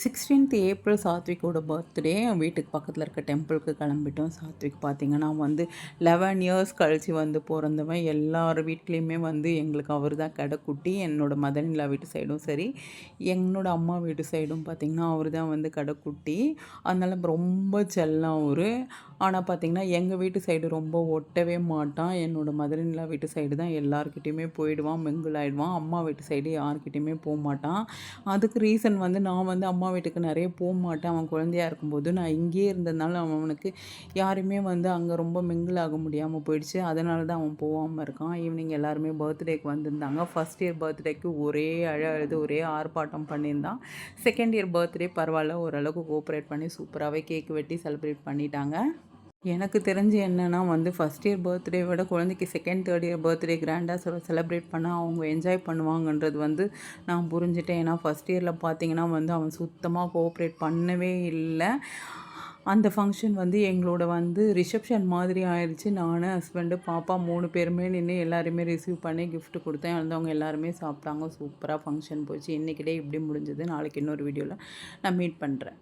16th April சாத்விக்கோட birthday. வீட்டுக்கு பக்கத்தில் இருக்க டெம்பிளுக்கு கிளம்பிட்டோம். சாத்விக் பார்த்திங்கன்னா 11 இயர்ஸ் கழித்து பிறந்தவன். எல்லார் வீட்லேயுமே எங்களுக்கு அவர் தான் கடைக்குட்டி. என்னோடய மதனிலா வீட்டு சைடும் சரி, என்னோடய அம்மா வீட்டு சைடும் பார்த்திங்கன்னா அவர் தான் கடைக்குட்டி. அதனால் ரொம்ப செல்லம் அவர். ஆனால் பார்த்திங்கன்னா எங்கள் வீட்டு சைடு ரொம்ப ஒட்டவே மாட்டான். என்னோடய மதனிலா வீட்டு சைடு தான் எல்லாருக்கிட்டேயுமே போயிடுவான், மிங்கிள் ஆகிடுவான். அம்மா வீட்டு சைடு யார்கிட்டையுமே போக மாட்டான். அதுக்கு ரீசன் நான் அம்மா வீட்டுக்கு நிறைய மாட்டேன். அவன் குழந்தையா இருக்கும்போது நான் இங்கேயே இருந்ததுனால அவனுக்கு யாருமே அங்கே ரொம்ப மிங்கிள் ஆக முடியாமல் போயிடுச்சு. அதனால தான் அவன் போகாமல் இருக்கான். ஈவினிங் எல்லாருமே பர்த்டேக்கு வந்திருந்தாங்க. ஃபஸ்ட் இயர் பர்த்டேக்கு ஒரே அழுது ஒரே ஆர்ப்பாட்டம் பண்ணியிருந்தான். செகண்ட் இயர் பர்த்டே பரவாயில்ல, ஓரளவுக்கு கோஆப்ரேட் பண்ணி சூப்பராகவே கேக் வெட்டி செலிப்ரேட் பண்ணிட்டாங்க. எனக்கு தெரிஞ்சு என்னென்னா ஃபஸ்ட் இயர் பர்த்டே விட குழந்தைக்கு செகண்ட் தேர்ட் இயர் பர்த்டே கிராண்டாக செலிப்ரேட் பண்ணால் அவங்க என்ஜாய் பண்ணுவாங்கன்றது நான் புரிஞ்சுட்டேன். ஏன்னா ஃபஸ்ட் இயரில் பார்த்தீங்கன்னா அவன் சுத்தமாக கோஆப்ரேட் பண்ணவே இல்லை. அந்த ஃபங்க்ஷன் எங்களோட ரிசப்ஷன் மாதிரி ஆயிடுச்சு. நான் ஹஸ்பண்டு பாப்பா 3 பேருமே நின்று எல்லாருமே ரிசீவ் பண்ணி கிஃப்ட் கொடுத்தேன். அவங்க எல்லாருமே சாப்பிட்டாங்க. சூப்பராக ஃபங்க்ஷன் போச்சு. இன்றைக்கி டே இப்படி முடிஞ்சது. நாளைக்கு இன்னொரு வீடியோவில் நான் மீட் பண்ணுறேன்.